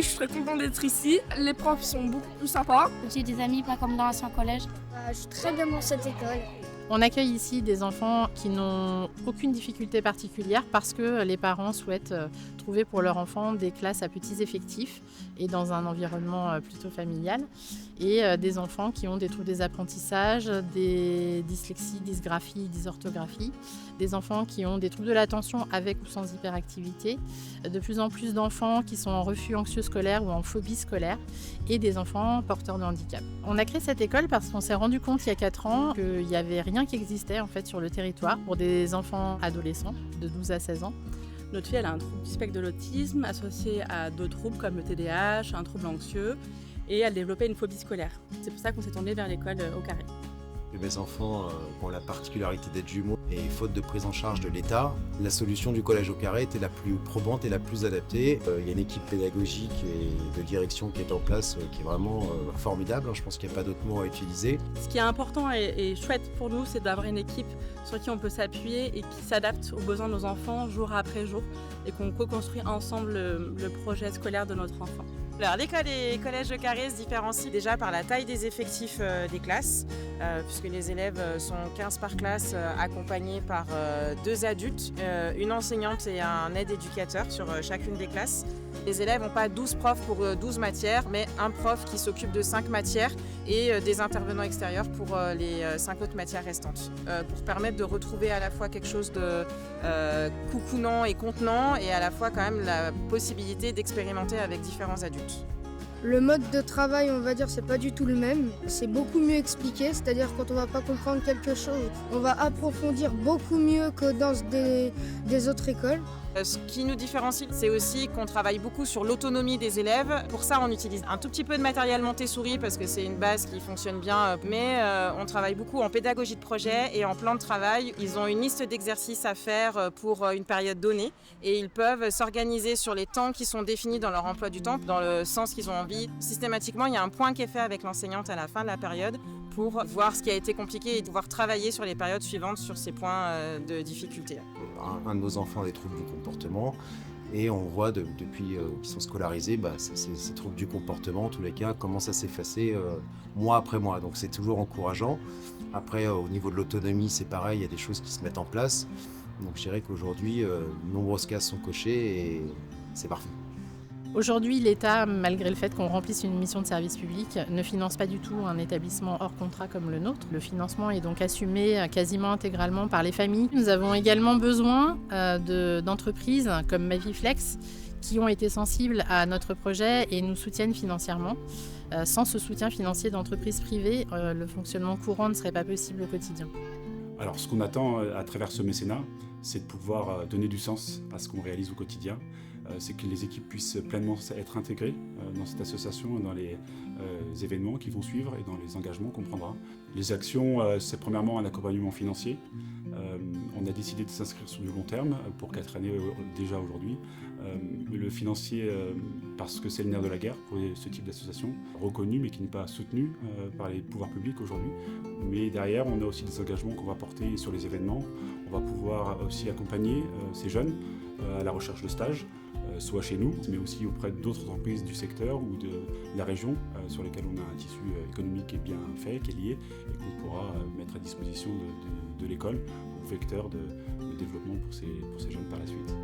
Oui, je suis très contente d'être ici. Les profs sont beaucoup plus sympas. J'ai des amis pas comme dans l'ancien collège. Je suis très bien dans cette école. On accueille ici des enfants qui n'ont aucune difficulté particulière parce que les parents souhaitent trouver pour leur enfant des classes à petits effectifs et dans un environnement plutôt familial. Et des enfants qui ont des troubles des apprentissages, des dyslexies, dysgraphies, dysorthographies, des enfants qui ont des troubles de l'attention avec ou sans hyperactivité, de plus en plus d'enfants qui sont en refus anxieux scolaire ou en phobie scolaire et des enfants porteurs de handicap. On a créé cette école parce qu'on s'est rendu compte il y a 4 ans qu'il n'y avait rien qui existait en fait sur le territoire pour des enfants adolescents de 12 à 16 ans. Notre fille elle a un trouble du spectre de l'autisme associé à d'autres troubles comme le TDAH, un trouble anxieux, et elle développait une phobie scolaire. C'est pour ça qu'on s'est tourné vers l'école au Carré. Mes enfants ont la particularité d'être jumeaux et faute de prise en charge de l'État, la solution du collège au Carré était la plus probante et la plus adaptée. Il y a une équipe pédagogique et de direction qui est en place qui est vraiment formidable. Je pense qu'il n'y a pas d'autre mot à utiliser. Ce qui est important et chouette pour nous, c'est d'avoir une équipe sur qui on peut s'appuyer et qui s'adapte aux besoins de nos enfants jour après jour et qu'on co-construit ensemble le projet scolaire de notre enfant. Alors, l'école et collège de Carré se différencient déjà par la taille des effectifs des classes, puisque les élèves sont 15 par classe, accompagnés par 2 adultes, une enseignante et un aide-éducateur sur chacune des classes. Les élèves n'ont pas 12 profs pour 12 matières, mais un prof qui s'occupe de 5 matières et des intervenants extérieurs pour les 5 autres matières restantes, pour permettre de retrouver à la fois quelque chose de coucounant et contenant et à la fois quand même la possibilité d'expérimenter avec différents adultes. Le mode de travail, on va dire, c'est pas du tout le même. C'est beaucoup mieux expliqué, c'est-à-dire quand on va pas comprendre quelque chose, on va approfondir beaucoup mieux que dans des autres écoles. Ce qui nous différencie, c'est aussi qu'on travaille beaucoup sur l'autonomie des élèves. Pour ça, on utilise un tout petit peu de matériel Montessori parce que c'est une base qui fonctionne bien. Mais on travaille beaucoup en pédagogie de projet et en plan de travail. Ils ont une liste d'exercices à faire pour une période donnée et ils peuvent s'organiser sur les temps qui sont définis dans leur emploi du temps, dans le sens qu'ils ont envie. Systématiquement, il y a un point qui est fait avec l'enseignante à la fin de la période pour voir ce qui a été compliqué et pouvoir travailler sur les périodes suivantes sur ces points de difficulté. Un de nos enfants a des troubles du comportement et on voit depuis qu'ils sont scolarisés, ces troubles du comportement, en tous les cas, commencent à s'effacer mois après mois. Donc c'est toujours encourageant. Après, au niveau de l'autonomie, c'est pareil, il y a des choses qui se mettent en place. Donc je dirais qu'aujourd'hui, de nombreuses cases sont cochées et c'est parfait. Aujourd'hui, l'État, malgré le fait qu'on remplisse une mission de service public, ne finance pas du tout un établissement hors contrat comme le nôtre. Le financement est donc assumé quasiment intégralement par les familles. Nous avons également besoin d'entreprises comme Maviflex qui ont été sensibles à notre projet et nous soutiennent financièrement. Sans ce soutien financier d'entreprises privées, le fonctionnement courant ne serait pas possible au quotidien. Alors ce qu'on attend à travers ce mécénat, c'est de pouvoir donner du sens à ce qu'on réalise au quotidien. C'est que les équipes puissent pleinement être intégrées dans cette association, dans les événements qui vont suivre et dans les engagements qu'on prendra. Les actions, c'est premièrement un accompagnement financier. On a décidé de s'inscrire sur du long terme pour 4 années déjà aujourd'hui. Le financier, parce que c'est le nerf de la guerre pour ce type d'association, reconnu mais qui n'est pas soutenu par les pouvoirs publics aujourd'hui. Mais derrière, on a aussi des engagements qu'on va porter sur les événements. On va pouvoir aussi accompagner ces jeunes à la recherche de stages, soit chez nous, mais aussi auprès d'autres entreprises du secteur ou de la région sur lesquelles on a un tissu économique qui est bien fait, qui est lié, et qu'on pourra mettre à disposition de l'école au vecteur de développement pour ces jeunes par la suite.